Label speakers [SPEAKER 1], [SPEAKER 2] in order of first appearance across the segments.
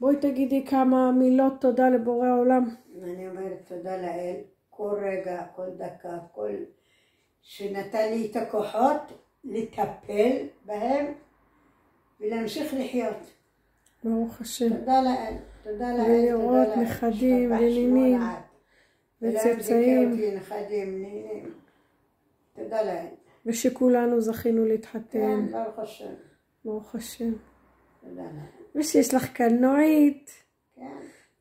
[SPEAKER 1] בואי תגידי כמה מילות תודה לבורא העולם.
[SPEAKER 2] אני אומרת תודה לאל, כל רגע, כל דקה, כל שנתן לי את הכוחות לטפל בהם ולהמשיך לחיות.
[SPEAKER 1] ברוך השם.
[SPEAKER 2] תודה לאל, תודה לאל,
[SPEAKER 1] ולראות נכדים ונינים וצאצאים.
[SPEAKER 2] נכדים, נינים. תודה לאל.
[SPEAKER 1] ושכולנו זכינו להתחתן.
[SPEAKER 2] כן, ברוך השם.
[SPEAKER 1] ברוך השם.
[SPEAKER 2] תודה לאל.
[SPEAKER 1] ושיש לך קלנועית.
[SPEAKER 2] כן.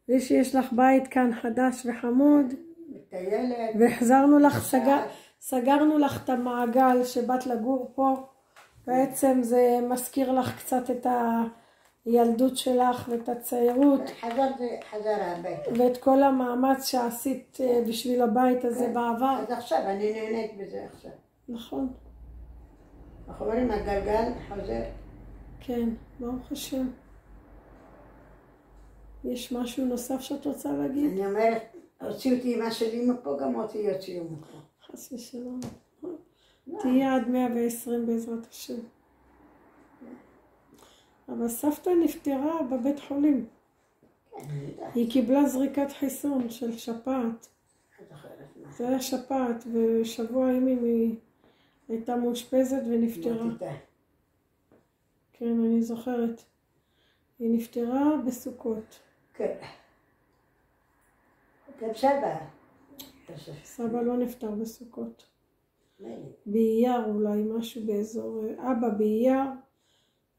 [SPEAKER 1] ושיש לך בית כאן חדש וחמוד.
[SPEAKER 2] מטיילת.
[SPEAKER 1] והחזרנו לך, סגרנו לך את המעגל שבאת לגור פה. בעצם זה מזכיר לך קצת את הילדות שלך ואת הצעירות.
[SPEAKER 2] חזרה הביתה.
[SPEAKER 1] ואת כל המאמץ שעשית בשביל הבית הזה בעבר.
[SPEAKER 2] אז עכשיו אני נהנית בזה עכשיו.
[SPEAKER 1] נכון.
[SPEAKER 2] אנחנו אומרים הגלגל חוזר.
[SPEAKER 1] כן, ברוך השם. יש משהו נוסף שאת רוצה להגיד?
[SPEAKER 2] אני אומרת, הוציאו אותי אמא שלי מפה, גם אותי יוציאו מפה.
[SPEAKER 1] חס ושלום. תהיה עד 120 בעזרת השם. אבל סבתא נפטרה בבית חולים. היא קיבלה זריקת חיסון של שפעת. זה היה שפעת, ושבוע ימים היא הייתה מאושפזת ונפטרה. כן, אני זוכרת. היא נפטרה בסוכות.
[SPEAKER 2] כן. גם סבא.
[SPEAKER 1] סבא לא נפטר בסוכות. באייר אולי, משהו באזור. אבא באייר,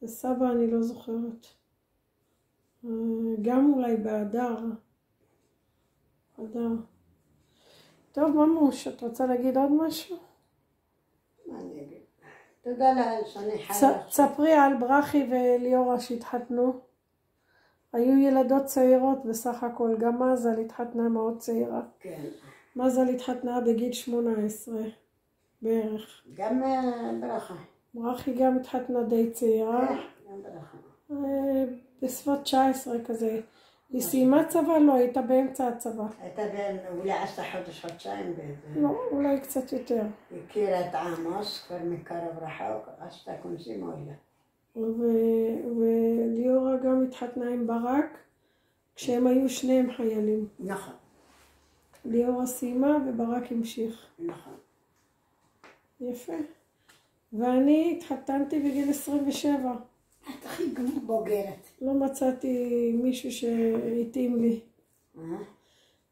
[SPEAKER 1] וסבא אני לא זוכרת. גם אולי באדר. אדר. טוב, ממוש, את רוצה להגיד עוד משהו?
[SPEAKER 2] מה אני אגיד? תודה לאל שאני חיה.
[SPEAKER 1] תספרי על ברכי וליאורה שהתחתנו. היו ילדות צעירות בסך הכל, גם מזל התחתנה מאוד צעירה.
[SPEAKER 2] כן.
[SPEAKER 1] מזל התחתנה בגיל 18 בערך.
[SPEAKER 2] גם ברכה.
[SPEAKER 1] ברכי גם התחתנה די צעירה.
[SPEAKER 2] כן, גם ברכה.
[SPEAKER 1] בסביבות 19 כזה. היא סיימה צבא? לא, הייתה באמצע הצבא.
[SPEAKER 2] הייתה אולי עשתה חודשיים באיזה.
[SPEAKER 1] לא, אולי קצת יותר.
[SPEAKER 2] הכירה את עמוס, כבר מקרב רחוק, עשתה קונסים אולי.
[SPEAKER 1] וליאורה גם התחתנה עם ברק, כשהם היו שניהם חיילים.
[SPEAKER 2] נכון.
[SPEAKER 1] ליאורה סיימה וברק המשיך.
[SPEAKER 2] נכון.
[SPEAKER 1] יפה. ואני התחתנתי בגיל 27.
[SPEAKER 2] את הכי בוגרת.
[SPEAKER 1] לא מצאתי מישהו שהתאים לי.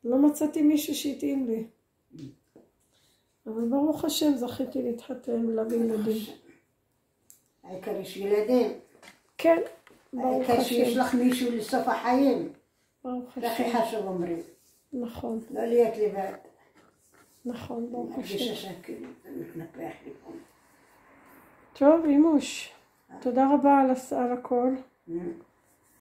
[SPEAKER 1] לא מצאתי מישהו שהתאים לי. אבל ברוך השם זכיתי להתחתן ולהביא ילדים.
[SPEAKER 2] העיקר יש ילדים.
[SPEAKER 1] כן, ברוך השם.
[SPEAKER 2] העיקר שיש לך מישהו לסוף החיים.
[SPEAKER 1] ברוך השם.
[SPEAKER 2] זה הכי חשוב אומרים.
[SPEAKER 1] נכון.
[SPEAKER 2] לא להיות לבד.
[SPEAKER 1] נכון, ברוך השם.
[SPEAKER 2] מרגישה שכאילו זה מתנפח לי פה.
[SPEAKER 1] טוב, אימוש. תודה רבה על הכל.